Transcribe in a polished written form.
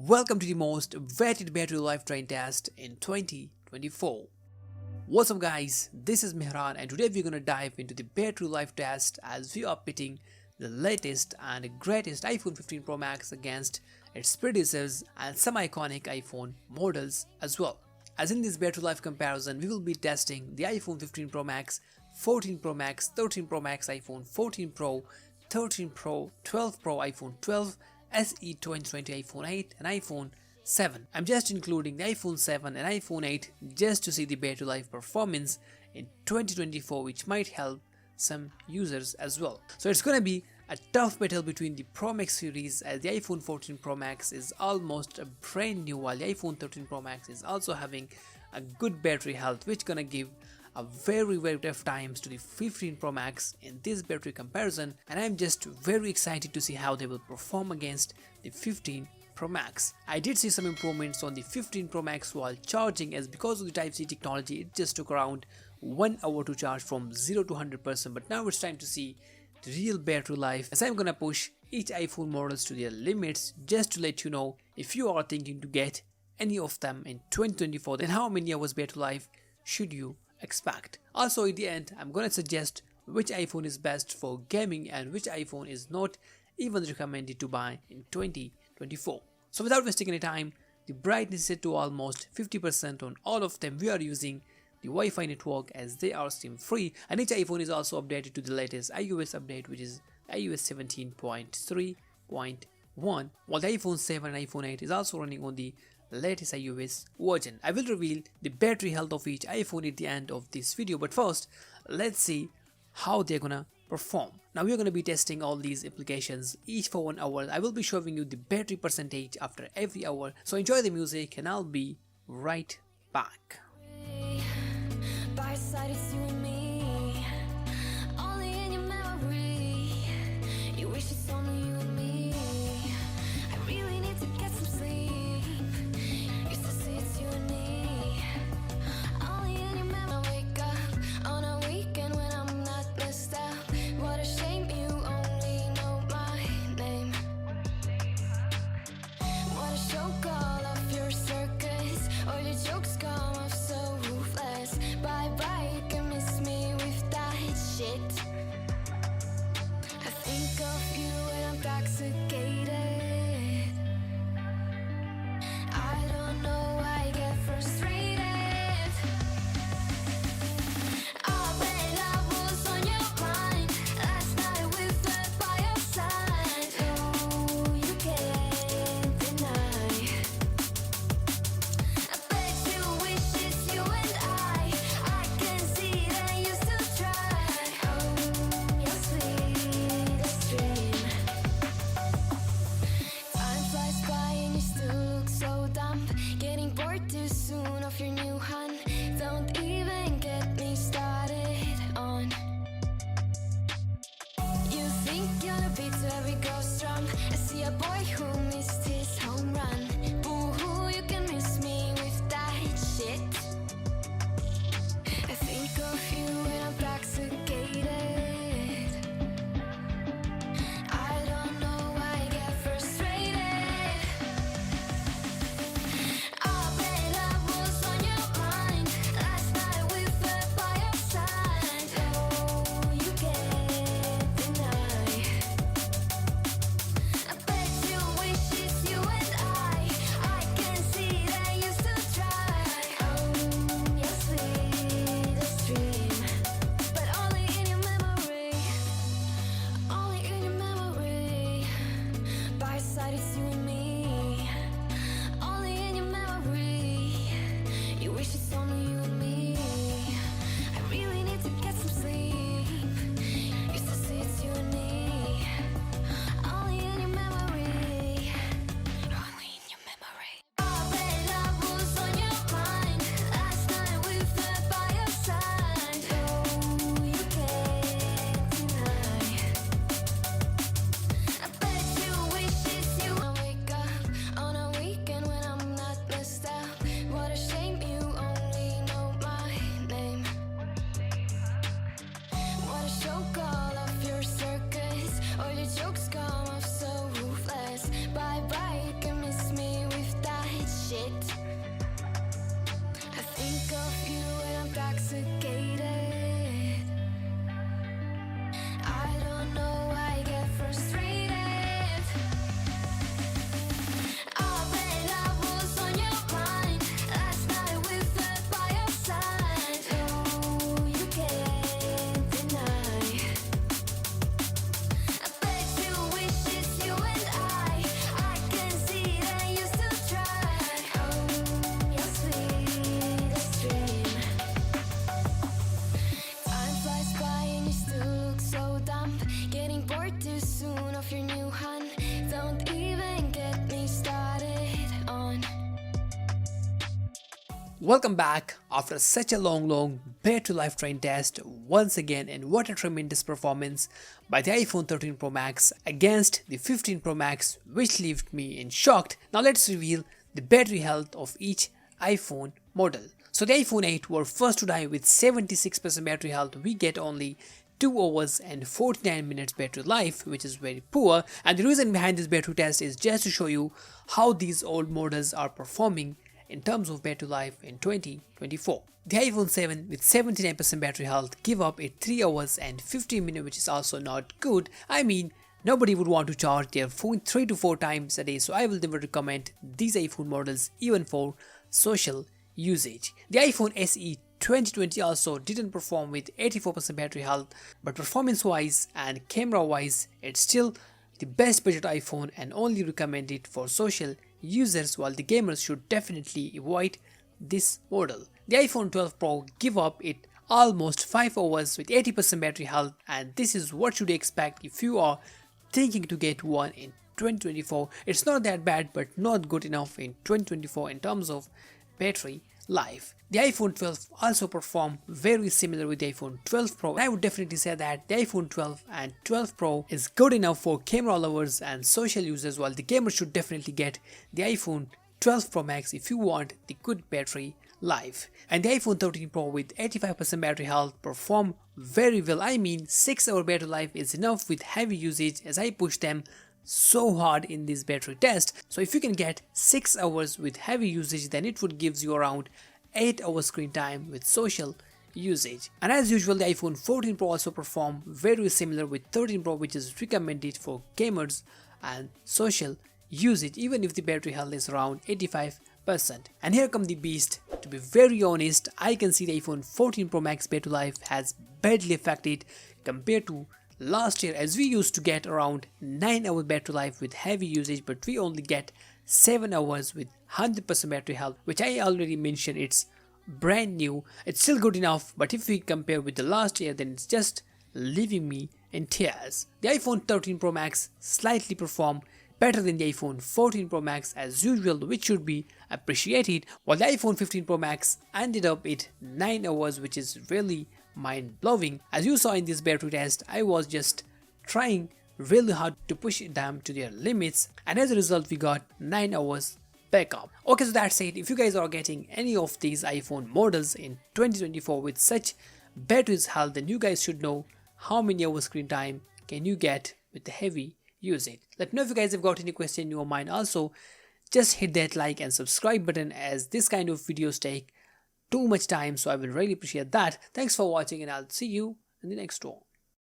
Welcome to the most vetted battery life train test in 2024. What's up guys, this is Mehran and today we're gonna dive into the battery life test as we are pitting the latest and greatest iPhone 15 Pro Max against its predecessors and some iconic iPhone models as well. As in this battery life comparison, we will be testing the iPhone 15 Pro Max, 14 Pro Max, 13 Pro Max, iPhone 14 Pro, 13 Pro, 12 Pro, iPhone 12, Se2020 iPhone 8 and iPhone 7. I'm just including the iPhone 7 and iPhone 8 just to see the battery life performance in 2024, which might help some users as well. So it's gonna be a tough battle between the Pro Max series, as the iPhone 14 Pro Max is almost a brand new while the iPhone 13 Pro Max is also having a good battery health, which gonna give a very tough times to the 15 Pro Max in this battery comparison, and I'm just very excited to see how they will perform against the 15 Pro Max. I did see some improvements on the 15 Pro Max while charging, as because of the Type-C technology it just took around 1 hour to charge from 0 to 100%, but now it's time to see the real battery life, as I'm gonna push each iPhone models to their limits just to let you know if you are thinking to get any of them in 2024, then how many hours battery life should you expect. Also at the end, I'm gonna suggest which iPhone is best for gaming and which iPhone is not even recommended to buy in 2024. So without wasting any time, the brightness is set to almost 50% on all of them. We are using the Wi-Fi network as they are SIM free, and each iPhone is also updated to the latest iOS update, which is iOS 17.3.1, while the iPhone 7 and iPhone 8 is also running on the latest iOS version. I will reveal the battery health of each iPhone at the end of this video, but first let's see how they're gonna perform. Now we're gonna be testing all these applications each for 1 hour. I will be showing you the battery percentage after every hour, so enjoy the music and I'll be right back. By side it's you and me, only in your memory. You wish it's only you and me. I really need to get some sleep. Used to say it's you and me, only in your memory. I wake up on a weekend when I'm not messed up. What a shame you only know my name. What a show call off your circus, all your jokes come off so ruthless. Bye bye, you can miss me with that shit. I think of you when I'm intoxicated. I don't know why I get frustrated. Oh, babe, I was on your mind. Last night we fled by your side. Oh, you can't deny. I bet you wish it's you and I can see that you still try. Oh, your sweetest dream. Time flies by and you still look so dumb. Getting bored too soon of your new hunt. Don't even get me started on. You think you're the beat to every girl's drum. I see a boy who missed his home run. Boo-hoo, you can miss me with that shit. I think of you when I'm intoxicated. I don't know why I get frustrated. Oh, babe, I was on your mind. Last night we fled by your side. Oh, you can't deny. I bet you wish it's you and Welcome back after such a long battery life train test once again, and what a tremendous performance by the iPhone 13 Pro Max against the 15 Pro Max, which left me in shock. Now let's reveal the battery health of each iPhone model. So the iPhone 8 were first to die with 76% battery health. We get only 2 hours and 49 minutes battery life, which is very poor, and the reason behind this battery test is just to show you how these old models are performing in terms of battery life in 2024. The iPhone 7 with 79% battery health give up at 3 hours and 15 minutes, which is also not good. I mean, nobody would want to charge their phone 3 to 4 times a day, so I will never recommend these iPhone models even for social usage. The iPhone SE 2020 also didn't perform with 84% battery health, but performance wise and camera wise it's still the best budget iPhone and only recommended for social users, while the gamers should definitely avoid this model. The iPhone 12 Pro give up it almost 5 hours with 80% battery health, and this is what should you expect if you are thinking to get one in 2024. It's not that bad but not good enough in 2024 in terms of battery life. The iPhone 12 also perform very similar with the iPhone 12 Pro. I would definitely say that the iPhone 12 and 12 Pro is good enough for camera lovers and social users, while the gamers should definitely get the iPhone 12 Pro Max if you want the good battery life. And the iPhone 13 Pro with 85% battery health perform very well. I mean, 6 hour battery life is enough with heavy usage, as I push them so hard in this battery test. So if you can get 6 hours with heavy usage, then it would give you around 8 hours screen time with social usage. And as usual, the iPhone 14 Pro also perform very similar with 13 Pro, which is recommended for gamers and social usage, even if the battery health is around 85%. And here come the beast. To be very honest, I can see the iPhone 14 Pro Max battery life has badly affected compared to last year, as we used to get around 9 hours battery life with heavy usage, but we only get 7 hours with 100% battery health, which I already mentioned. It's brand new, it's still good enough, but if we compare with the last year, then it's just leaving me in tears. The iPhone 13 Pro Max slightly perform better than the iPhone 14 Pro Max as usual, which should be appreciated, while the iPhone 15 Pro Max ended up at 9 hours, which is really mind-blowing. As you saw in this battery test, I was just trying really hard to push them to their limits, and as a result we got 9 hours backup. Okay, so that's it. If you guys are getting any of these iPhone models in 2024 with such batteries health, then you guys should know how many hours screen time can you get with the heavy usage. Let me know if you guys have got any question in your mind. Also, just hit that like and subscribe button, as this kind of videos take too much time, so I will really appreciate that. Thanks for watching, and I'll see you in the next one.